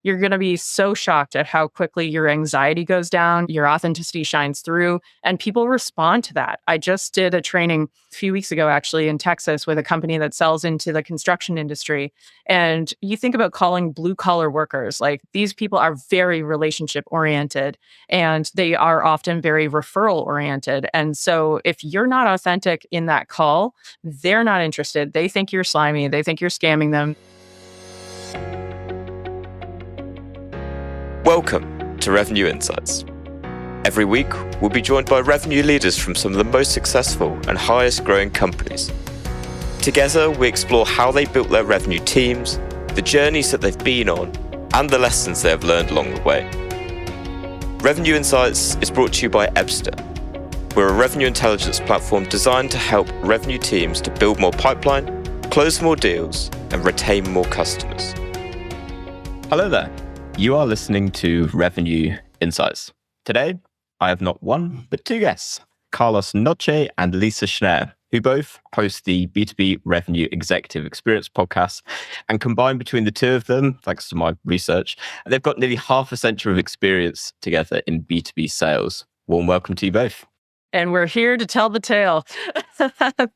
you're going to be so shocked at how quickly your anxiety goes down, your authenticity shines through, and people respond to that. I just did a training a few weeks ago, actually, in Texas with a company that sells into the construction industry. And you think about calling blue collar workers, like these people are very relationship oriented and they are often very referral oriented. And so if you're not authentic in that call, they're not interested. They think you're slimy. They think you're scamming them. Welcome to Revenue Insights. Every week, we'll be joined by revenue leaders from some of the most successful and highest growing companies. Together, we explore how they built their revenue teams, the journeys that they've been on, and the lessons they have learned along the way. Revenue Insights is brought to you by Ebster. We're a revenue intelligence platform designed to help revenue teams to build more pipeline, close more deals, and retain more customers. Hello there. You are listening to Revenue Insights. Today, I have not one, but two guests, Carlos Nouche and Lisa Schnare, who both host the B2B Revenue Executive Experience podcast. And combined between the two of them, thanks to my research, they've got nearly half a century of experience together in B2B sales. Warm welcome to you both. And we're here to tell the tale.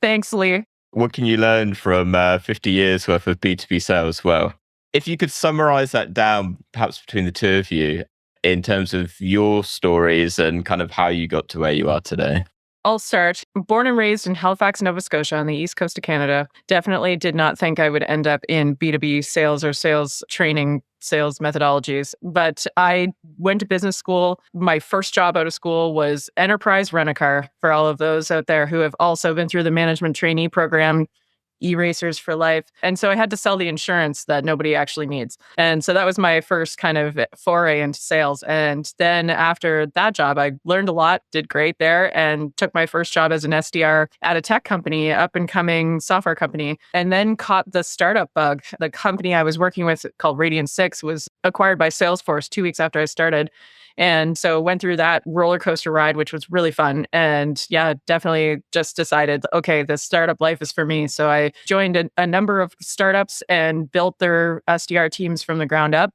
Thanks, Lee. What can you learn from 50 years worth of B2B sales? Well, if you could summarize that down, perhaps between the two of you, in terms of your stories and kind of how you got to where you are today. I'll start. Born and raised in Halifax, Nova Scotia on the east coast of Canada. Definitely did not think I would end up in B2B sales or sales training, sales methodologies. But I went to business school. My first job out of school was enterprise rent-a-car, for all of those out there who have also been through the management trainee program, erasers for life. And so I had to sell the insurance that nobody actually needs. And so that was my first kind of foray into sales. And then after that job, I learned a lot, did great there, and took my first job as an SDR at a tech company, up and coming software company, and then caught the startup bug. The company I was working with called Radian 6 was acquired by Salesforce 2 weeks after I started. And so went through that roller coaster ride, which was really fun. And yeah, definitely just decided, okay, the startup life is for me. So I joined a number of startups and built their SDR teams from the ground up.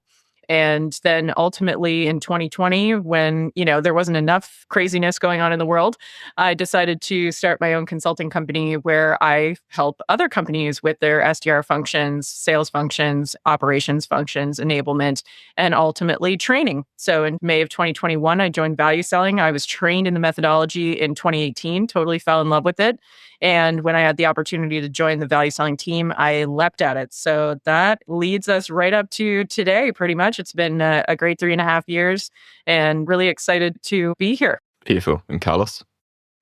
And then ultimately in 2020, when, there wasn't enough craziness going on in the world, I decided to start my own consulting company where I help other companies with their SDR functions, sales functions, operations functions, enablement, and ultimately training. So in May of 2021, I joined ValueSelling. I was trained in the methodology in 2018, totally fell in love with it. And when I had the opportunity to join the ValueSelling team, I leapt at it. So that leads us right up to today, pretty much. It's been a great 3.5 years and really excited to be here. Beautiful. And Carlos?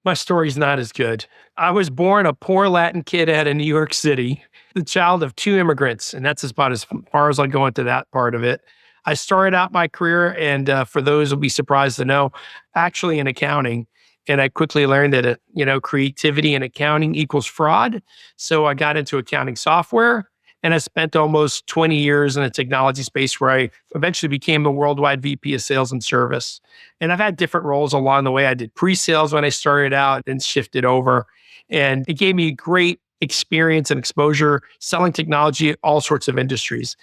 My story's not as good. I was born a poor Latin kid out of New York City, the child of two immigrants. And that's about as far as I go into that part of it. I started out my career, and for those who'll be surprised to know, actually in accounting. And I quickly learned that, creativity in accounting equals fraud. So I got into accounting software, and I spent almost 20 years in the technology space where I eventually became a worldwide VP of sales and service. And I've had different roles along the way. I did pre-sales when I started out and shifted over. And it gave me great experience and exposure selling technology at all sorts of industries.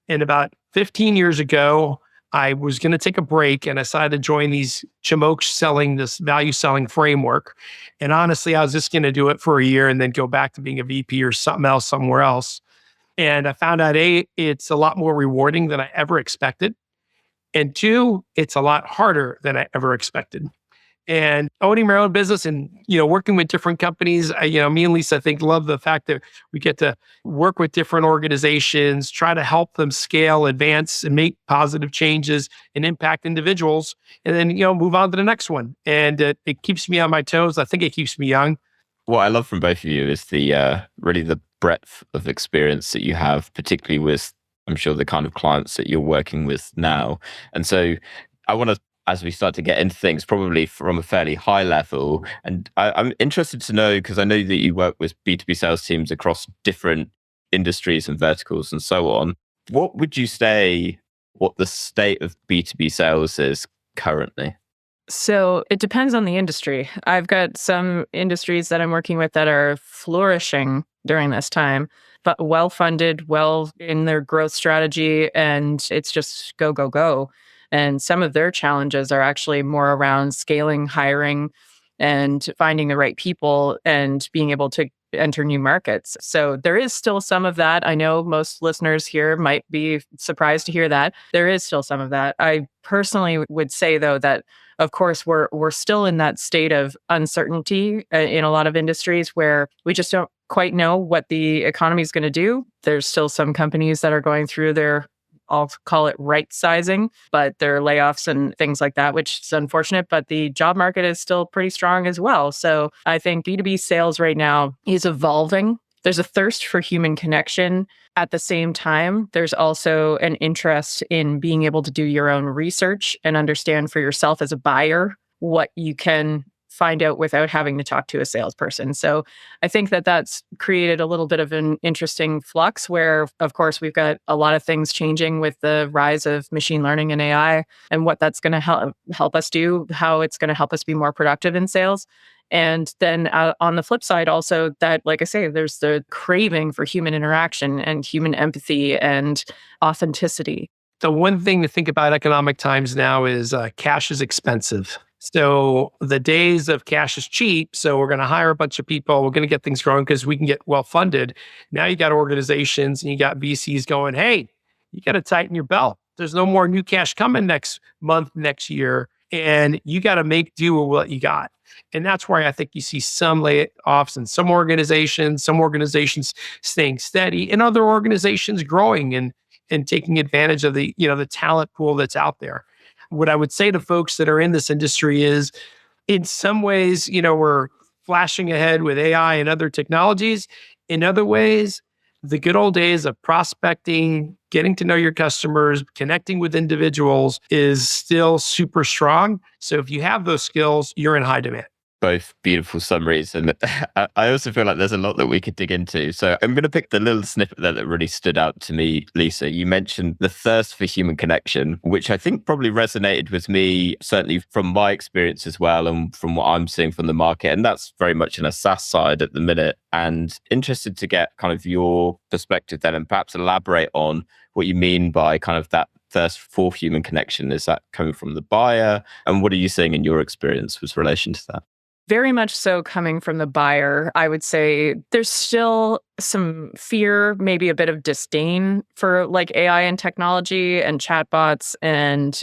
And about 15 years ago, I was going to take a break and I decided to join these Chimokes selling this value selling framework. And honestly, I was just going to do it for a year and then go back to being a VP or something else somewhere else. And I found out, A, it's a lot more rewarding than I ever expected. And two, it's a lot harder than I ever expected. And owning my own business and, working with different companies, me and Lisa, I think, love the fact that we get to work with different organizations, try to help them scale, advance, and make positive changes and impact individuals, and then, move on to the next one. And it keeps me on my toes. I think it keeps me young. What I love from both of you is the really the breadth of experience that you have, particularly with, I'm sure, the kind of clients that you're working with now. And so I want to, as we start to get into things, probably from a fairly high level. And I'm interested to know, because I know that you work with B2B sales teams across different industries and verticals and so on. What would you say what the state of B2B sales is currently? So it depends on the industry. I've got some industries that I'm working with that are flourishing during this time. well funded, well in their growth strategy, and it's just go, go, go. And some of their challenges are actually more around scaling, hiring, and finding the right people and being able to enter new markets. So there is still some of that. I know most listeners here might be surprised to hear that. There is still some of that. I personally would say though that of course we're still in that state of uncertainty in a lot of industries where we just don't quite know what the economy is going to do. There's still some companies that are going through their, I'll call it right sizing, but there are layoffs and things like that, which is unfortunate, but the job market is still pretty strong as well. So I think B2B sales right now is evolving. There's a thirst for human connection. At the same time, there's also an interest in being able to do your own research and understand for yourself as a buyer what you can find out without having to talk to a salesperson. So I think that that's created a little bit of an interesting flux where, of course, we've got a lot of things changing with the rise of machine learning and AI and what that's going to help us do, how it's going to help us be more productive in sales. And then on the flip side, also that, like I say, there's the craving for human interaction and human empathy and authenticity. The one thing to think about economic times now is cash is expensive. So the days of cash is cheap. So we're going to hire a bunch of people. We're going to get things growing because we can get well funded. Now you got organizations and you got VCs going, hey, you got to tighten your belt. There's no more new cash coming next month, next year. And you got to make do with what you got. And that's why I think you see some layoffs in some organizations staying steady and other organizations growing and taking advantage of the talent pool that's out there. What I would say to folks that are in this industry is, in some ways, we're flashing ahead with AI and other technologies. In other ways, the good old days of prospecting, getting to know your customers, connecting with individuals is still super strong. So if you have those skills, you're in high demand. Both beautiful summaries. And I also feel like there's a lot that we could dig into. So I'm going to pick the little snippet there that really stood out to me, Lisa. You mentioned the thirst for human connection, which I think probably resonated with me, certainly from my experience as well, and from what I'm seeing from the market. And that's very much in a SaaS side at the minute. And interested to get kind of your perspective then, and perhaps elaborate on what you mean by kind of that thirst for human connection. Is that coming from the buyer? And what are you seeing in your experience with relation to that? Very much so coming from the buyer. I would say there's still some fear, maybe a bit of disdain for like AI and technology and chatbots, and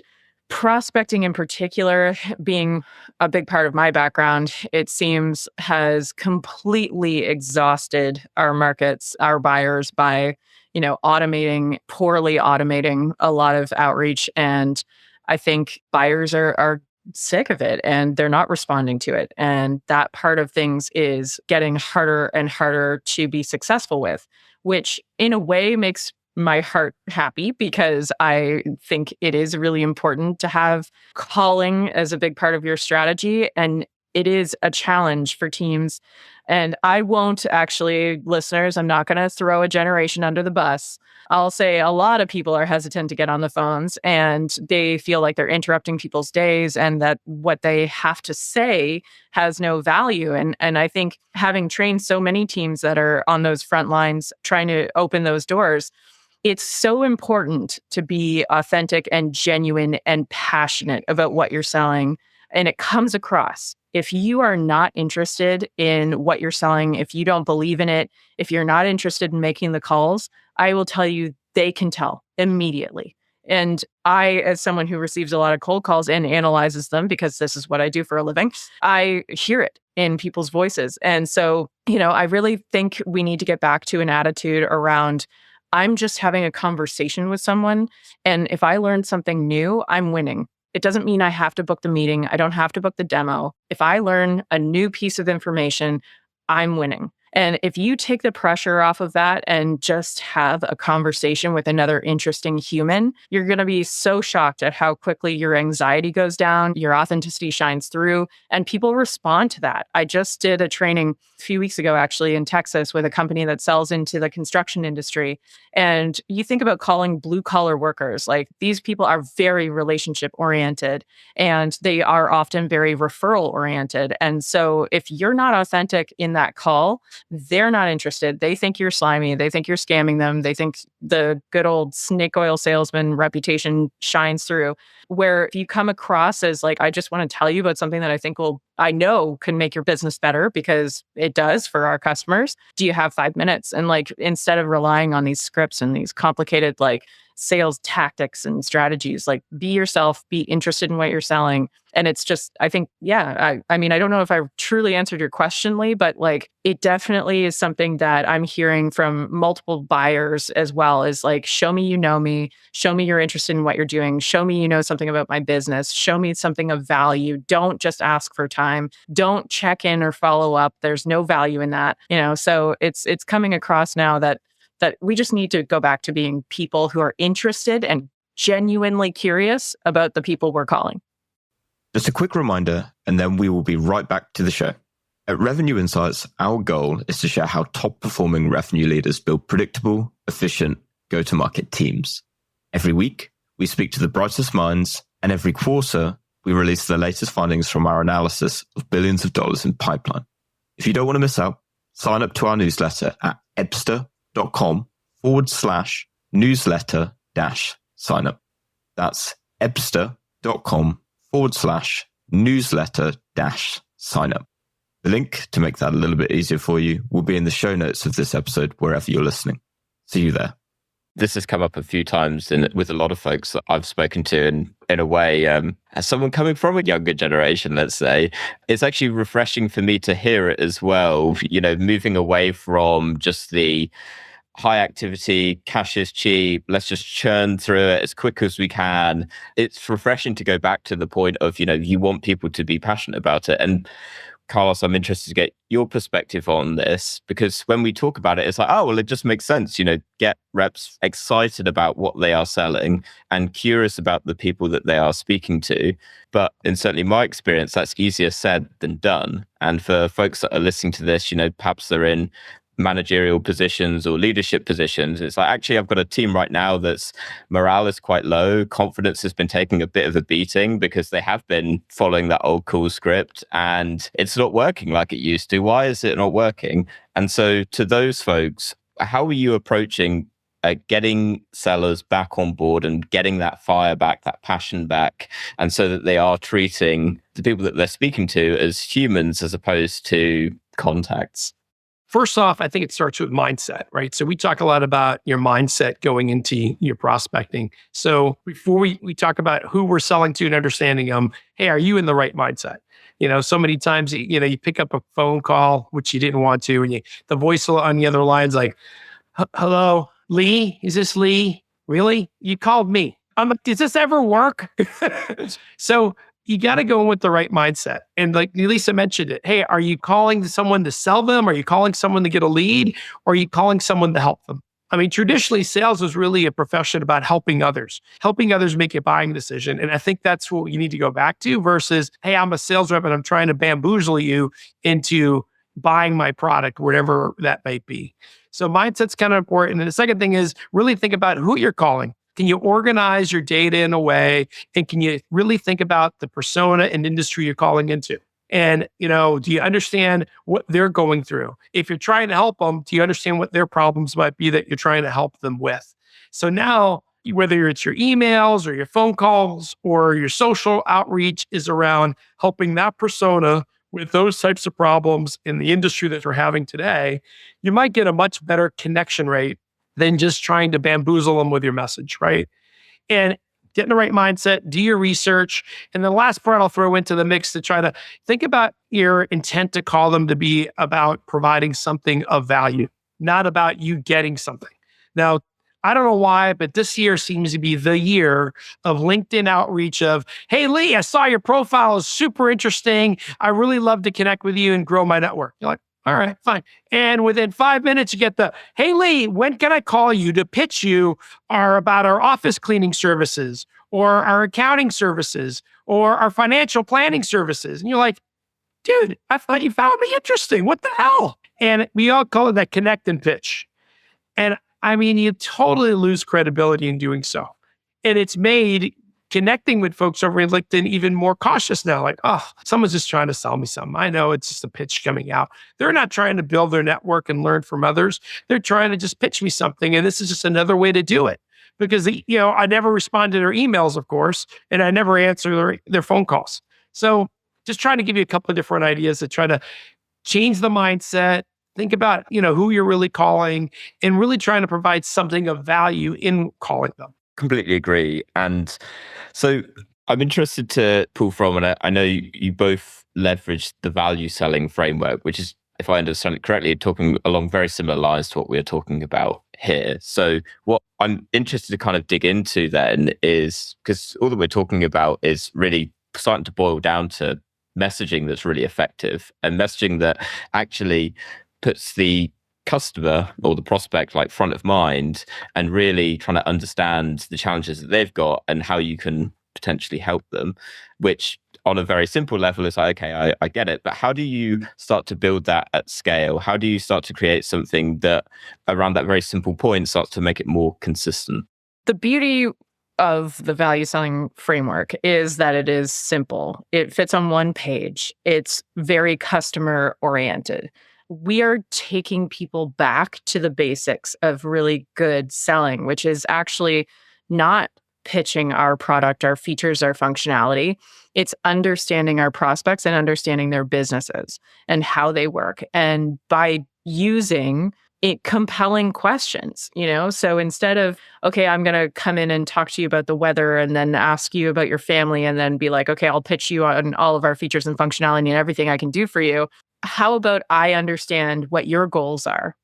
prospecting in particular being a big part of my background, it seems has completely exhausted our markets, our buyers by, poorly automating a lot of outreach. And I think buyers are sick of it and they're not responding to it. And that part of things is getting harder and harder to be successful with, which in a way makes my heart happy because I think it is really important to have calling as a big part of your strategy. And it is a challenge for teams. And I won't actually, listeners, I'm not going to throw a generation under the bus. I'll say a lot of people are hesitant to get on the phones and they feel like they're interrupting people's days and that what they have to say has no value. And I think having trained so many teams that are on those front lines trying to open those doors, it's so important to be authentic and genuine and passionate about what you're selling. And it comes across. If you are not interested in what you're selling, if you don't believe in it, if you're not interested in making the calls, I will tell you they can tell immediately. And I, as someone who receives a lot of cold calls and analyzes them, because this is what I do for a living, I hear it in people's voices. And so, I really think we need to get back to an attitude around, I'm just having a conversation with someone. And if I learn something new, I'm winning. It doesn't mean I have to book the meeting. I don't have to book the demo. If I learn a new piece of information, I'm winning. And if you take the pressure off of that and just have a conversation with another interesting human, you're going to be so shocked at how quickly your anxiety goes down, your authenticity shines through, and people respond to that. I just did a training a few weeks ago, actually, in Texas with a company that sells into the construction industry. And you think about calling blue collar workers, like these people are very relationship oriented and they are often very referral oriented. And so if you're not authentic in that call, they're not interested. They think you're slimy. They think you're scamming them. They think the good old snake oil salesman reputation shines through. Where if you come across as like, I just want to tell you about something that I know can make your business better because it does for our customers. Do you have 5 minutes? And like, instead of relying on these scripts and these complicated like sales tactics and strategies, like be yourself, be interested in what you're selling. And it's just, I think, I mean, I don't know if I truly answered your question, Lee, but like, it definitely is something that I'm hearing from multiple buyers as well, is like, show me you know me, show me you're interested in what you're doing, show me you know something about my business, show me something of value. Don't just ask for time. Don't check in or follow up. There's no value in that, so it's coming across now that we just need to go back to being people who are interested and genuinely curious about the people we're calling. Just a quick reminder, and then we will be right back to the show. At Revenue Insights, our goal is to share how top-performing revenue leaders build predictable, efficient, go-to-market teams. Every week, we speak to the brightest minds, and every quarter, we release the latest findings from our analysis of billions of dollars in pipeline. If you don't want to miss out, sign up to our newsletter at ebster.com/newsletter-sign-up. That's ebster.com/newsletter-sign-up. The link to make that a little bit easier for you will be in the show notes of this episode, wherever you're listening. See you there. This has come up a few times with a lot of folks that I've spoken to, and in a way, as someone coming from a younger generation, let's say, it's actually refreshing for me to hear it as well, moving away from just the high activity, cash is cheap, let's just churn through it as quick as we can. It's refreshing to go back to the point of, you want people to be passionate about it. And Carlos, I'm interested to get your perspective on this, because when we talk about it, it's like, oh, well, it just makes sense, get reps excited about what they are selling and curious about the people that they are speaking to. But in certainly my experience, that's easier said than done. And for folks that are listening to this, perhaps they're in managerial positions or leadership positions. It's like, actually, I've got a team right now that's morale is quite low. Confidence has been taking a bit of a beating because they have been following that old cool script and it's not working like it used to. Why is it not working? And so to those folks, how are you approaching getting sellers back on board and getting that fire back, that passion back, and so that they are treating the people that they're speaking to as humans as opposed to contacts? First off, I think it starts with mindset, right? So we talk a lot about your mindset going into your prospecting. So before we talk about who we're selling to and understanding them, hey, are you in the right mindset? So many times, you pick up a phone call, which you didn't want to, and the voice on the other line's like, hello, Lee? Is this Lee? Really? You called me. I'm like, does this ever work? So you got to go in with the right mindset. And like Lisa mentioned it, hey, are you calling someone to sell them? Are you calling someone to get a lead? Or are you calling someone to help them? I mean, traditionally, sales was really a profession about helping others make a buying decision. And I think that's what you need to go back to versus, hey, I'm a sales rep and I'm trying to bamboozle you into buying my product, whatever that might be. So mindset's kind of important. And the second thing is really think about who you're calling. Can you organize your data in a way? And can you really think about the persona and industry you're calling into? And, do you understand what they're going through? If you're trying to help them, do you understand what their problems might be that you're trying to help them with? So now, whether it's your emails or your phone calls or your social outreach is around helping that persona with those types of problems in the industry that we're having today, you might get a much better connection rate than just trying to bamboozle them with your message, right? And get in the right mindset, do your research. And the last part I'll throw into the mix to try to think about your intent to call them to be about providing something of value, not about you getting something. Now, I don't know why, but this year seems to be the year of LinkedIn outreach of, hey, Lee, I saw your profile is super interesting. I really love to connect with you and grow my network. You're like, all right, fine. And within 5 minutes, you get the, hey, Lee, when can I call you to pitch you about our office cleaning services or our accounting services or our financial planning services? And you're like, dude, I thought you found me interesting. What the hell? And we all call it that connect and pitch. And I mean, you totally lose credibility in doing so. And it's made connecting with folks over LinkedIn even more cautious now. Like, oh, someone's just trying to sell me something. I know it's just a pitch coming out. They're not trying to build their network and learn from others. They're trying to just pitch me something. And this is just another way to do it. Because, I never respond to their emails, of course, and I never answer their phone calls. So just trying to give you a couple of different ideas to try to change the mindset, think about, who you're really calling, and really trying to provide something of value in calling them. Completely agree. And so I'm interested to pull from, and I know you both leveraged the value selling framework, which is, if I understand it correctly, talking along very similar lines to what we're talking about here. So what I'm interested to kind of dig into then is, because all that we're talking about is really starting to boil down to messaging that's really effective and messaging that actually puts the customer or the prospect like front of mind and really trying to understand the challenges that they've got and how you can potentially help them, which on a very simple level is like, okay, I get it. But how do you start to build that at scale? How do you start to create something that around that very simple point starts to make it more consistent? The beauty of the value selling framework is that it is simple. It fits on one page. It's very customer oriented. We are taking people back to the basics of really good selling, which is actually not pitching our product, our features, our functionality. It's understanding our prospects and understanding their businesses and how they work. And by using compelling questions, so instead of, okay, I'm going to come in and talk to you about the weather and then ask you about your family and then be like, okay, I'll pitch you on all of our features and functionality and everything I can do for you. How about I understand what your goals are?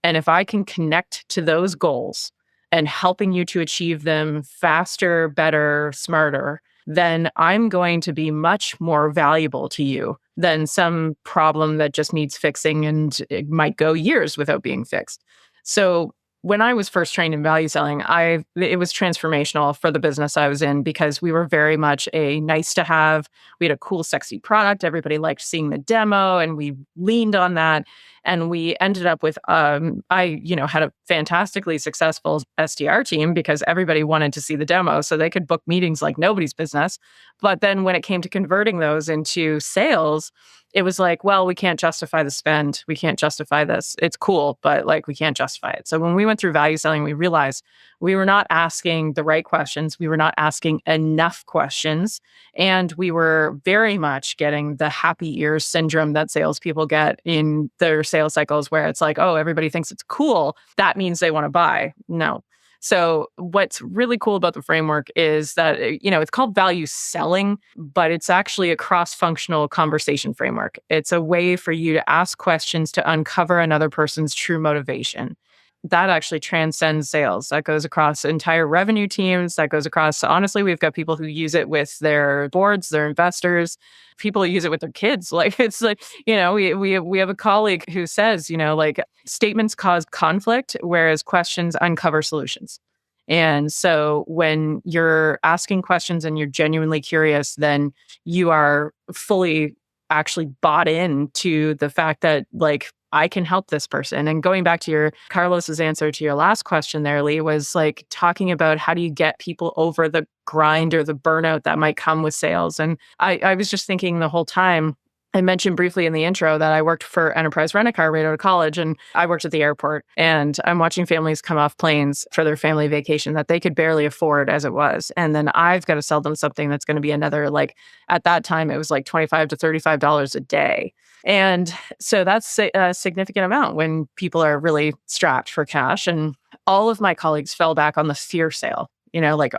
And if I can connect to those goals and helping you to achieve them faster, better, smarter, then I'm going to be much more valuable to you than some problem that just needs fixing and it might go years without being fixed. So when I was first trained in value selling, it was transformational for the business I was in because we were very much a nice to have. We had a cool, sexy product. Everybody liked seeing the demo and we leaned on that. And we ended up with, I had a fantastically successful SDR team because everybody wanted to see the demo so they could book meetings like nobody's business. But then when it came to converting those into sales, it was like, well, we can't justify the spend. We can't justify this. It's cool, but we can't justify it. So when we went through value selling, we realized we were not asking the right questions. We were not asking enough questions. And we were very much getting the happy ears syndrome that salespeople get in their sales cycles where it's like, oh, everybody thinks it's cool. That means they want to buy. No. So what's really cool about the framework is that, it's called value selling, but it's actually a cross-functional conversation framework. It's a way for you to ask questions to uncover another person's true motivation. That actually transcends sales. That goes across entire revenue teams. That goes across, honestly, we've got people who use it with their boards, their investors. People use it with their kids. It's like, we have a colleague who says, statements cause conflict, whereas questions uncover solutions. And so when you're asking questions and you're genuinely curious, then you are fully actually bought into the fact that I can help this person. And going back to Carlos's answer to your last question there, Lee, was talking about how do you get people over the grind or the burnout that might come with sales. And I was just thinking the whole time, I mentioned briefly in the intro that I worked for Enterprise Rent-A-Car right out of college, and I worked at the airport. And I'm watching families come off planes for their family vacation that they could barely afford as it was. And then I've got to sell them something that's going to be another, at that time, it was $25 to $35 a day. And so that's a significant amount when people are really strapped for cash. And all of my colleagues fell back on the fear sale.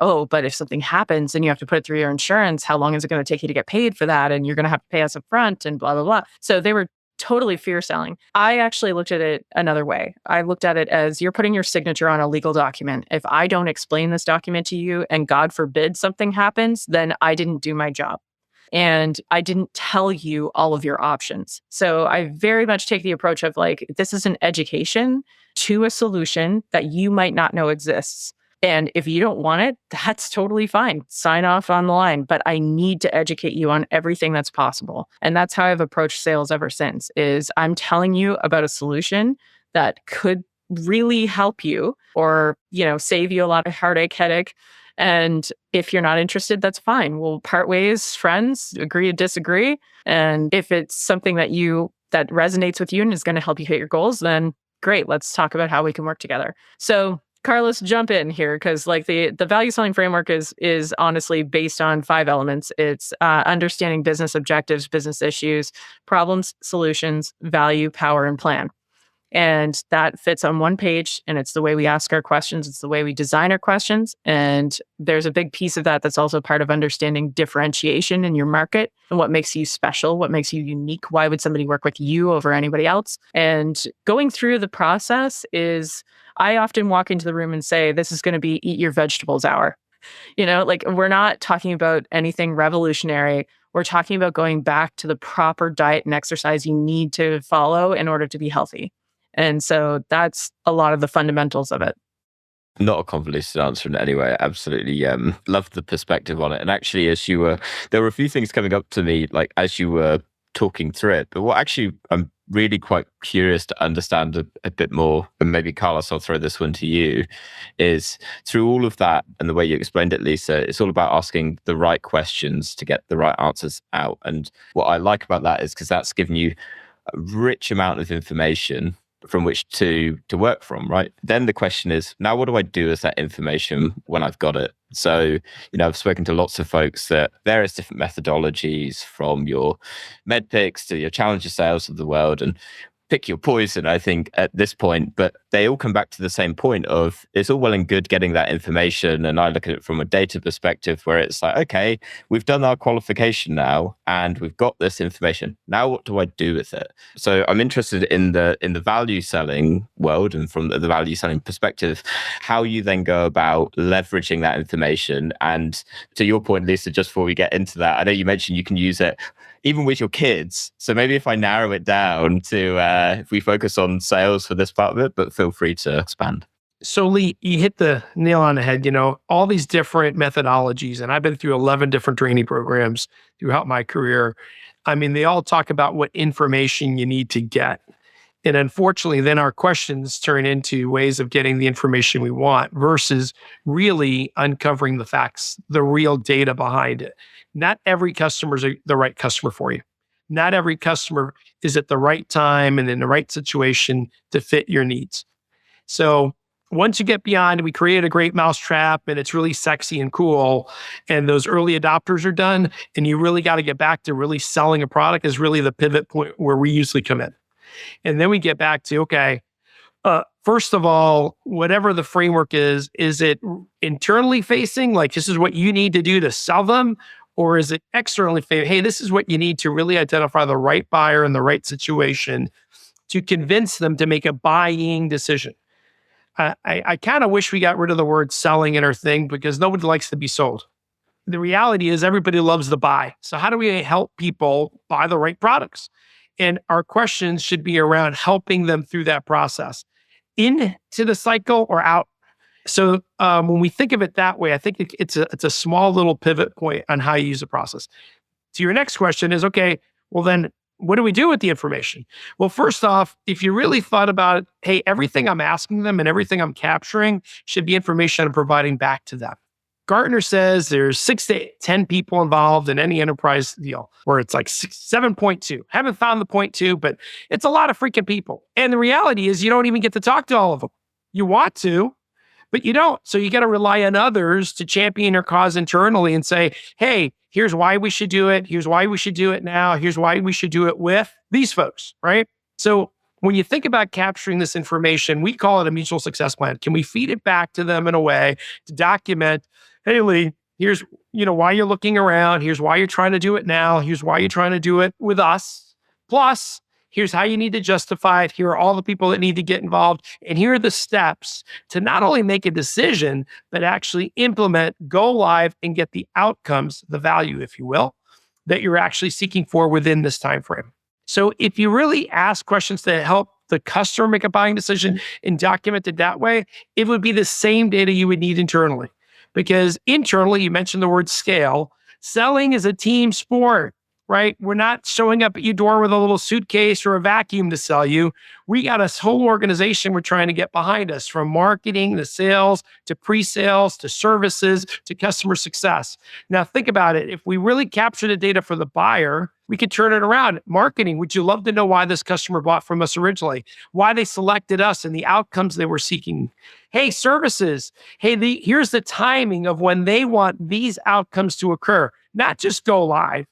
Oh, but if something happens and you have to put it through your insurance, how long is it going to take you to get paid for that? And you're going to have to pay us up front and blah, blah, blah. So they were totally fear selling. I actually looked at it another way. I looked at it as you're putting your signature on a legal document. If I don't explain this document to you and God forbid something happens, then I didn't do my job. And I didn't tell you all of your options. So I very much take the approach of this is an education to a solution that you might not know exists. And if you don't want it, that's totally fine. Sign off on the line. But I need to educate you on everything that's possible. And that's how I've approached sales ever since, is I'm telling you about a solution that could really help you or, save you a lot of heartache, headache, And if you're not interested, that's fine. We'll part ways, friends, agree to disagree. And if it's something that resonates with you and is going to help you hit your goals, then great, let's talk about how we can work together. So Carlos, jump in here, because like the value selling framework is honestly based on 5 elements. It's understanding business objectives, business issues, problems, solutions, value, power, and plan. And that fits on one page, and it's the way we ask our questions. It's the way we design our questions. And there's a big piece of that that's also part of understanding differentiation in your market and what makes you special, what makes you unique. Why would somebody work with you over anybody else? And going through the process I often walk into the room and say, this is going to be eat your vegetables hour. Like we're not talking about anything revolutionary. We're talking about going back to the proper diet and exercise you need to follow in order to be healthy. And so that's a lot of the fundamentals of it. Not a convoluted answer in any way. Absolutely love the perspective on it. And actually, there were a few things coming up to me, like as you were talking through it. But what actually I'm really quite curious to understand a bit more, and maybe Carlos, I'll throw this one to you, is through all of that and the way you explained it, Lisa, it's all about asking the right questions to get the right answers out. And what I like about that is because that's given you a rich amount of information from which to work from, right? Then the question is, now what do I do with that information when I've got it? So, I've spoken to lots of folks that various different methodologies, from your med picks to your challenger sales of the world, and pick your poison, I think, at this point, but they all come back to the same point of it's all well and good getting that information. And I look at it from a data perspective where it's like, okay, we've done our qualification now and we've got this information. Now, what do I do with it? So I'm interested in the value selling world, and from the value selling perspective, how you then go about leveraging that information. And to your point, Lisa, just before we get into that, I know you mentioned you can use it even with your kids. So maybe if I narrow it down to, if we focus on sales for this part of it, but feel free to expand. So Lee, you hit the nail on the head, all these different methodologies, and I've been through 11 different training programs throughout my career. I mean, they all talk about what information you need to get. And unfortunately, then our questions turn into ways of getting the information we want versus really uncovering the facts, the real data behind it. Not every customer is the right customer for you. Not every customer is at the right time and in the right situation to fit your needs. So once you get beyond, we create a great mousetrap and it's really sexy and cool, and those early adopters are done, and you really got to get back to really selling a product is really the pivot point where we usually come in. And then we get back to, okay, first of all, whatever the framework is it internally facing, like this is what you need to do to sell them? Or is it externally facing, hey, this is what you need to really identify the right buyer in the right situation to convince them to make a buying decision? I kind of wish we got rid of the word selling in our thing, because nobody likes to be sold. The reality is everybody loves the buy. So how do we help people buy the right products? And our questions should be around helping them through that process, into the cycle or out. So when we think of it that way, I think it's a small little pivot point on how you use the process. So your next question is, okay, well then, what do we do with the information? Well, first off, if you really thought about it, hey, everything I'm asking them and everything I'm capturing should be information I'm providing back to them. Gartner says there's 6 to 10 people involved in any enterprise deal, where it's like 7.2. Haven't found the 0.2, but it's a lot of freaking people. And the reality is you don't even get to talk to all of them. You want to, but you don't. So you got to rely on others to champion your cause internally and say, hey, here's why we should do it. Here's why we should do it now. Here's why we should do it with these folks, right? So when you think about capturing this information, we call it a mutual success plan. Can we feed it back to them in a way to document, hey, Lee, here's why you're looking around. Here's why you're trying to do it now. Here's why you're trying to do it with us. Plus, here's how you need to justify it. Here are all the people that need to get involved. And here are the steps to not only make a decision, but actually implement, go live, and get the outcomes, the value, if you will, that you're actually seeking for within this time frame. So if you really ask questions that help the customer make a buying decision and document it that way, it would be the same data you would need internally. Because internally, you mentioned the word scale. Selling is a team sport. right? We're not showing up at your door with a little suitcase or a vacuum to sell you. We got a whole organization we're trying to get behind us, from marketing to sales to pre-sales to services to customer success. Now, think about it. If we really capture the data for the buyer, we could turn it around. Marketing, would you love to know why this customer bought from us originally? Why they selected us and the outcomes they were seeking? Hey, services. Hey, here's the timing of when they want these outcomes to occur, not just go live,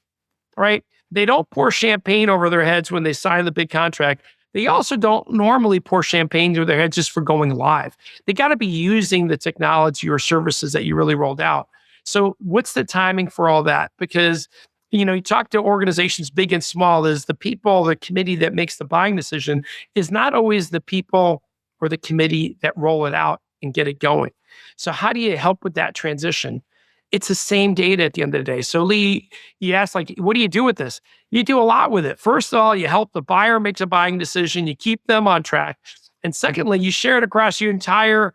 right? They don't pour champagne over their heads when they sign the big contract. They also don't normally pour champagne over their heads just for going live. They got to be using the technology or services that you really rolled out. So what's the timing for all that? Because you talk to organizations big and small, is the people, the committee that makes the buying decision is not always the people or the committee that roll it out and get it going. So how do you help with that transition? It's the same data at the end of the day. So Lee, you asked, what do you do with this? You do a lot with it. First of all, you help the buyer make a buying decision. You keep them on track. And secondly, you share it across your entire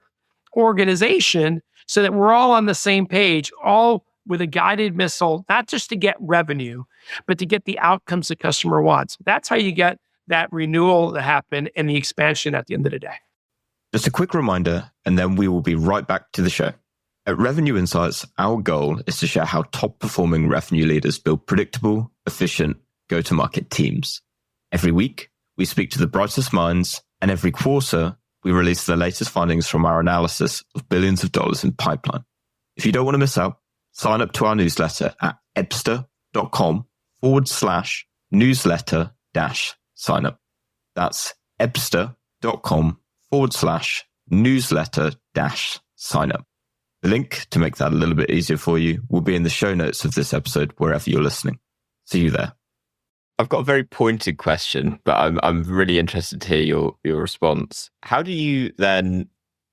organization so that we're all on the same page, all with a guided missile, not just to get revenue, but to get the outcomes the customer wants. That's how you get that renewal to happen and the expansion at the end of the day. Just a quick reminder, and then we will be right back to the show. At Revenue Insights, our goal is to share how top-performing revenue leaders build predictable, efficient, go-to-market teams. Every week, we speak to the brightest minds, and every quarter, we release the latest findings from our analysis of billions of dollars in pipeline. If you don't want to miss out, sign up to our newsletter at ebster.com/newsletter-sign-up. That's ebster.com/newsletter-sign-up. The link to make that a little bit easier for you will be in the show notes of this episode, wherever you're listening. See you there. I've got a very pointed question, but I'm really interested to hear your response. How do you then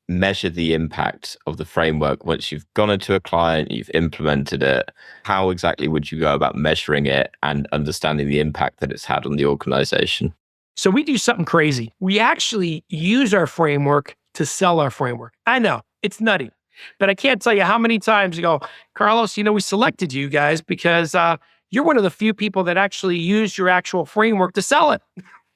measure the impact of the framework once you've gone into a client, you've implemented it? How exactly would you go about measuring it and understanding the impact that it's had on the organization? So we do something crazy. We actually use our framework to sell our framework. I know, it's nutty, but I can't tell you how many times you go, Carlos, we selected you guys because you're one of the few people that actually use your actual framework to sell it.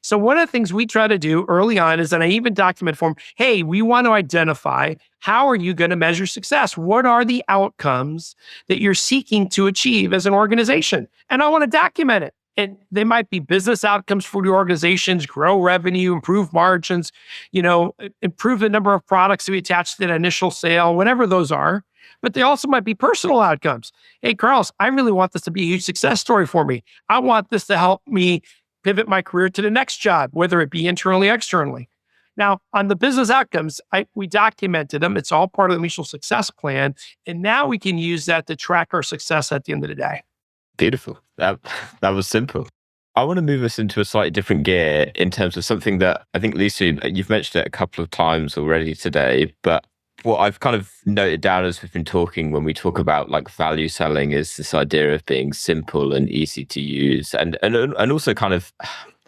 So one of the things we try to do early on is, and I even document for them, hey, we want to identify, how are you going to measure success? What are the outcomes that you're seeking to achieve as an organization? And I want to document it. And they might be business outcomes for the organizations, grow revenue, improve margins, improve the number of products we attach to that initial sale, whatever those are. But they also might be personal outcomes. Hey, Carlos, I really want this to be a huge success story for me. I want this to help me pivot my career to the next job, whether it be internally or externally. Now, on the business outcomes, we documented them. It's all part of the mutual success plan. And now we can use that to track our success at the end of the day. Beautiful. That was simple. I want to move us into a slightly different gear in terms of something that I think, Lisa, you've mentioned it a couple of times already today, but what I've kind of noted down as we've been talking, when we talk about value selling, is this idea of being simple and easy to use, and also kind of,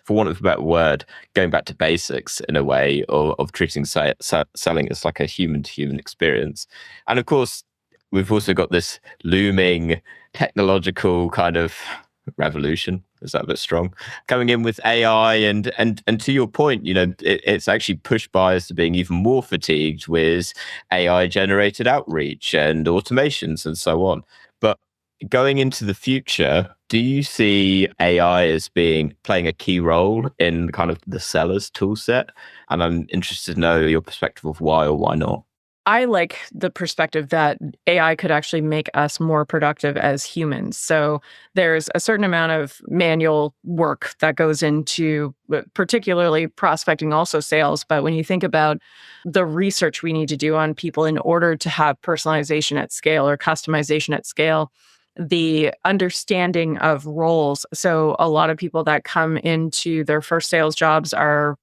for want of a better word, going back to basics in a way of treating selling as like a human-to-human experience. And of course, we've also got this looming technological kind of revolution, is that a bit strong, coming in with AI, and to your point, it's actually pushed buyers to being even more fatigued with AI generated outreach and automations and so on. But going into the future, do you see AI as playing a key role in kind of the seller's tool set? And I'm interested to know your perspective of why or why not. I like the perspective that AI could actually make us more productive as humans. So there's a certain amount of manual work that goes into particularly prospecting, also sales. But when you think about the research we need to do on people in order to have personalization at scale or customization at scale, the understanding of roles. So a lot of people that come into their first sales jobs are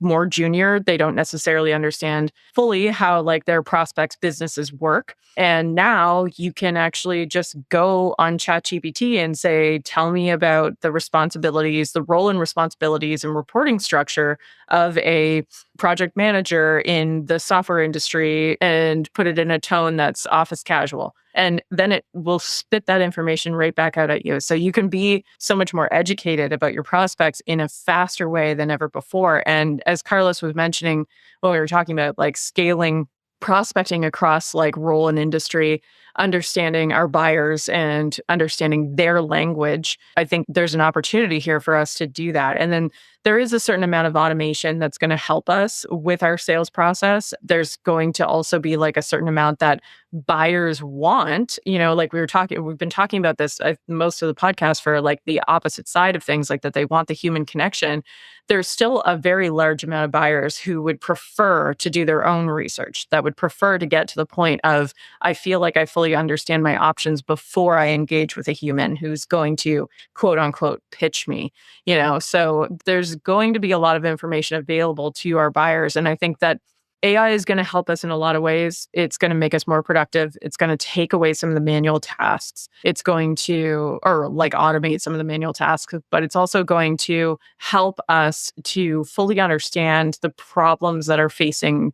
more junior. They don't necessarily understand fully how their prospects' businesses work. And now you can actually just go on ChatGPT and say, tell me about the responsibilities, the role and responsibilities and reporting structure of a project manager in the software industry, and put it in a tone that's office casual. And then it will spit that information right back out at you. So you can be so much more educated about your prospects in a faster way than ever before. And as Carlos was mentioning when we were talking about like scaling prospecting across like role and industry, understanding our buyers and understanding their language, I think there's an opportunity here for us to do that. And then there is a certain amount of automation that's going to help us with our sales process. There's going to also be like a certain amount that buyers want, like we've been talking about this most of the podcast for like the opposite side of things, like that they want the human connection. There's still a very large amount of buyers who would prefer to do their own research, that would prefer to get to the point of, I feel like I fully understand my options before I engage with a human who's going to quote unquote pitch me, so there's going to be a lot of information available to our buyers. And I think that AI is going to help us in a lot of ways. It's going to make us more productive. It's going to take away some of the manual tasks. It's going to, or like automate some of the manual tasks, but it's also going to help us to fully understand the problems that are facing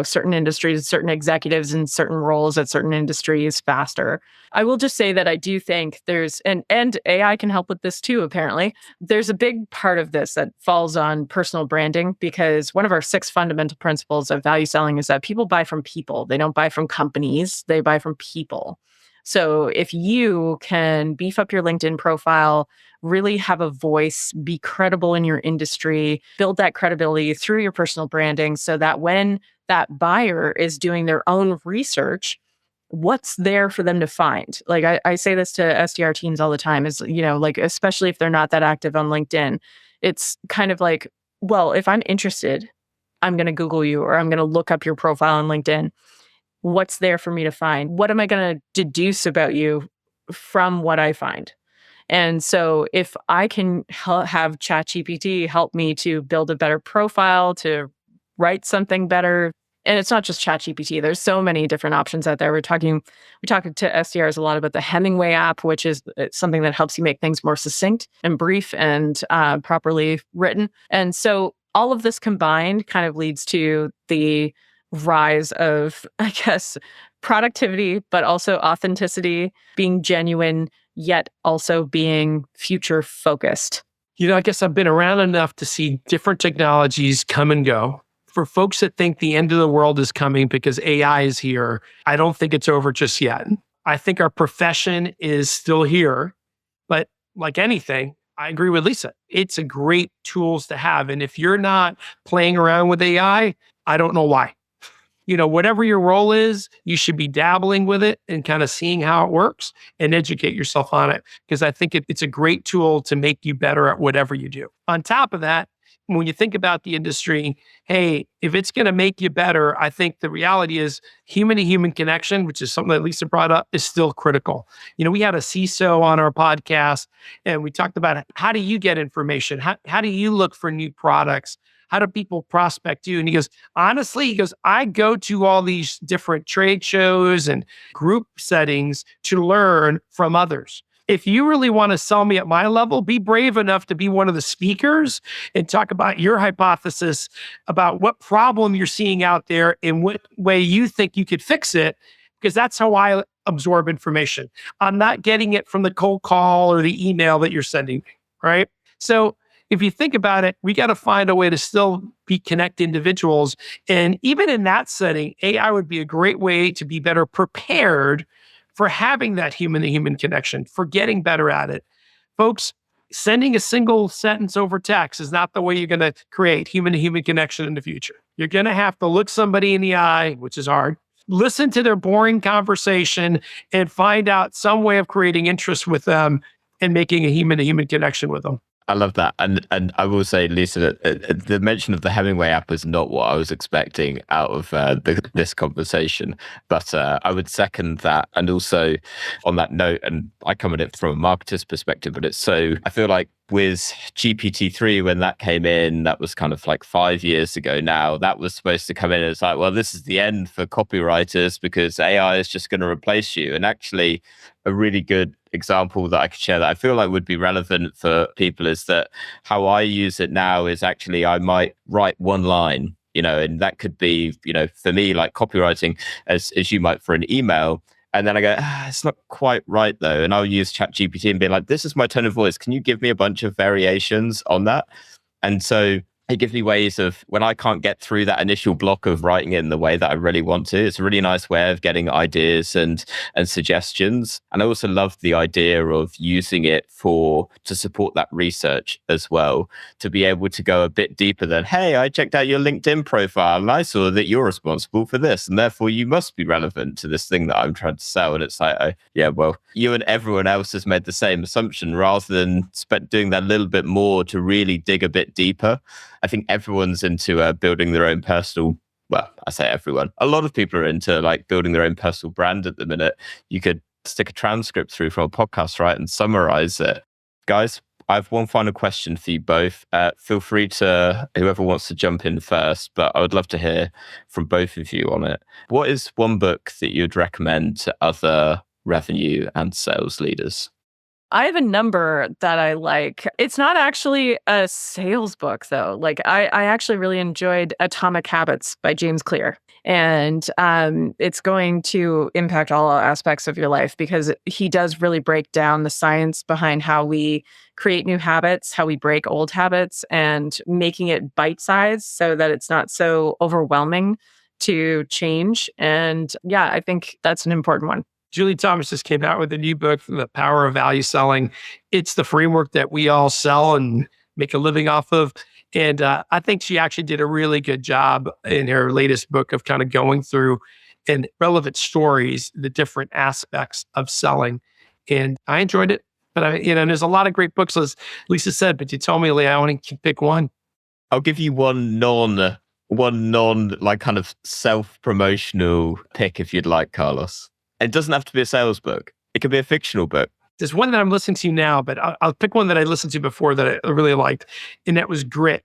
certain industries, certain executives in certain roles at certain industries faster. I will just say that I do think there's, and AI can help with this too, apparently. There's a big part of this that falls on personal branding, because one of our 6 fundamental principles of value selling is that people buy from people. They don't buy from companies, they buy from people. So if you can beef up your LinkedIn profile, really have a voice, be credible in your industry, build that credibility through your personal branding so that when that buyer is doing their own research, what's there for them to find? Like I say this to SDR teams all the time is, like, especially if they're not that active on LinkedIn, it's kind of like, well, if I'm interested, I'm going to Google you or I'm going to look up your profile on LinkedIn. What's there for me to find? What am I going to deduce about you from what I find? And so if I can have ChatGPT help me to build a better profile, to write something better, and it's not just ChatGPT, there's so many different options out there. We talk to SDRs a lot about the Hemingway app, which is something that helps you make things more succinct and brief and properly written. And so all of this combined kind of leads to the rise of, I guess, productivity, but also authenticity, being genuine, yet also being future focused. I guess I've been around enough to see different technologies come and go. For folks that think the end of the world is coming because AI is here, I don't think it's over just yet. I think our profession is still here, but like anything, I agree with Lisa. It's a great tools to have. And if you're not playing around with AI, I don't know why. Whatever your role is, you should be dabbling with it and kind of seeing how it works and educate yourself on it. Because I think it's a great tool to make you better at whatever you do. On top of that, when you think about the industry, hey, if it's going to make you better, I think the reality is human to human connection, which is something that Lisa brought up, is still critical. We had a CISO on our podcast and we talked about how do you get information? How do you look for new products? How do people prospect you? And he goes, honestly, I go to all these different trade shows and group settings to learn from others. If you really want to sell me at my level, be brave enough to be one of the speakers and talk about your hypothesis about what problem you're seeing out there and what way you think you could fix it, because that's how I absorb information. I'm not getting it from the cold call or the email that you're sending me, right? So if you think about it, we got to find a way to still connect individuals. And even in that setting, AI would be a great way to be better prepared for having that human-to-human connection, for getting better at it. Folks, sending a single sentence over text is not the way you're going to create human-to-human connection in the future. You're going to have to look somebody in the eye, which is hard, listen to their boring conversation, and find out some way of creating interest with them and making a human-to-human connection with them. I love that. And I will say, Lisa, that the mention of the Hemingway app is not what I was expecting out of this conversation. But I would second that. And also on that note, and I come at it from a marketer's perspective, but I feel like with GPT-3, when that came in, that was kind of like 5 years ago now, that was supposed to come in as like, well, this is the end for copywriters because AI is just going to replace you. And actually, a really good example that I could share that I feel like would be relevant for people is that how I use it now is actually I might write one line, and that could be, for me, like copywriting as you might for an email. And then I go, it's not quite right though. And I'll use ChatGPT and be like, this is my tone of voice. Can you give me a bunch of variations on that? And so it gives me ways of, when I can't get through that initial block of writing it in the way that I really want to, it's a really nice way of getting ideas and suggestions. And I also love the idea of using it to support that research as well, to be able to go a bit deeper than, hey, I checked out your LinkedIn profile and I saw that you're responsible for this, and therefore you must be relevant to this thing that I'm trying to sell. And it's like, yeah, well, you and everyone else has made the same assumption, rather than doing that little bit more to really dig a bit deeper. I think everyone's into building their own personal, well, I say everyone, a lot of people are into like building their own personal brand at the minute. You could stick a transcript through from a podcast, right, and summarize it. Guys, I have one final question for you both. Feel free to, whoever wants to jump in first, but I would love to hear from both of you on it. What is one book that you'd recommend to other revenue and sales leaders? I have a number that I like. It's not actually a sales book, though. Like I actually really enjoyed Atomic Habits by James Clear. And it's going to impact all aspects of your life, because he does really break down the science behind how we create new habits, how we break old habits, and making it bite-sized so that it's not so overwhelming to change. And yeah, I think that's an important one. Julie Thomas just came out with a new book, The Power of Value Selling. It's the framework that we all sell and make a living off of. And I think she actually did a really good job in her latest book of kind of going through in relevant stories, the different aspects of selling. And I enjoyed it. But there's a lot of great books, as Lisa said, but you told me, Lee, I only can pick one. I'll give you one non like kind of self-promotional pick if you'd like, Carlos. It doesn't have to be a sales book. It could be a fictional book. There's one that I'm listening to now, but I'll pick one that I listened to before that I really liked, and that was Grit.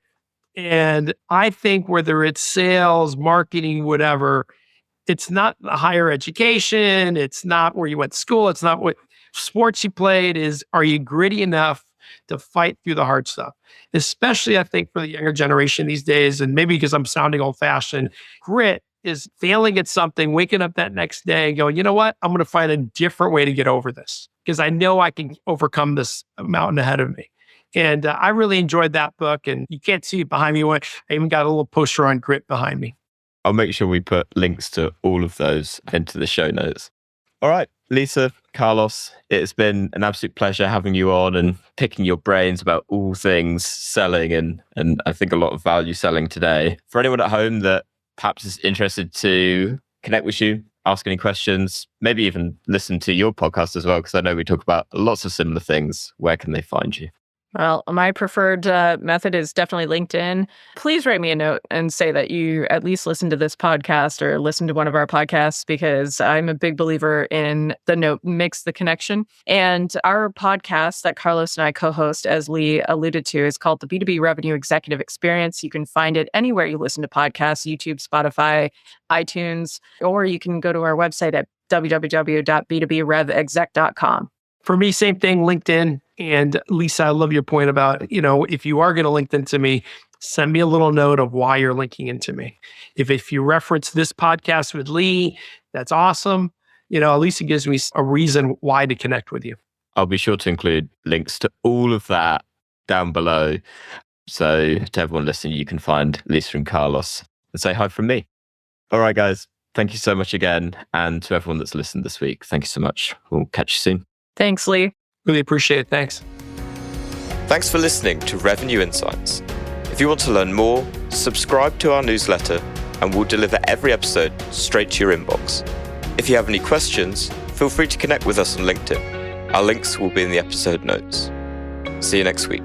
And I think whether it's sales, marketing, whatever, it's not the higher education. It's not where you went to school. It's not what sports you played. Are you gritty enough to fight through the hard stuff? Especially, I think, for the younger generation these days, and maybe because I'm sounding old-fashioned, grit is failing at something, waking up that next day and going, you know what? I'm going to find a different way to get over this, because I know I can overcome this mountain ahead of me. And I really enjoyed that book. And you can't see it behind me. I even got a little poster on Grit behind me. I'll make sure we put links to all of those into the show notes. All right, Lisa, Carlos, it's been an absolute pleasure having you on and picking your brains about all things selling and I think a lot of value selling today. For anyone at home that perhaps is interested to connect with you, ask any questions, maybe even listen to your podcast as well, because I know we talk about lots of similar things. Where can they find you? Well, my preferred method is definitely LinkedIn. Please write me a note and say that you at least listen to this podcast or listen to one of our podcasts, because I'm a big believer in the note makes the connection. And our podcast that Carlos and I co-host, as Lee alluded to, is called the B2B Revenue Executive Experience. You can find it anywhere you listen to podcasts, YouTube, Spotify, iTunes, or you can go to our website at www.b2brevexec.com. For me, same thing, LinkedIn. And Lisa, I love your point about, if you are going to link into me, send me a little note of why you're linking into me. If you reference this podcast with Lee, that's awesome. At least it gives me a reason why to connect with you. I'll be sure to include links to all of that down below. So to everyone listening, you can find Lisa and Carlos and say hi from me. All right, guys. Thank you so much again. And to everyone that's listened this week, thank you so much. We'll catch you soon. Thanks, Lee. Really appreciate it. Thanks. Thanks for listening to Revenue Insights. If you want to learn more, subscribe to our newsletter and we'll deliver every episode straight to your inbox. If you have any questions, feel free to connect with us on LinkedIn. Our links will be in the episode notes. See you next week.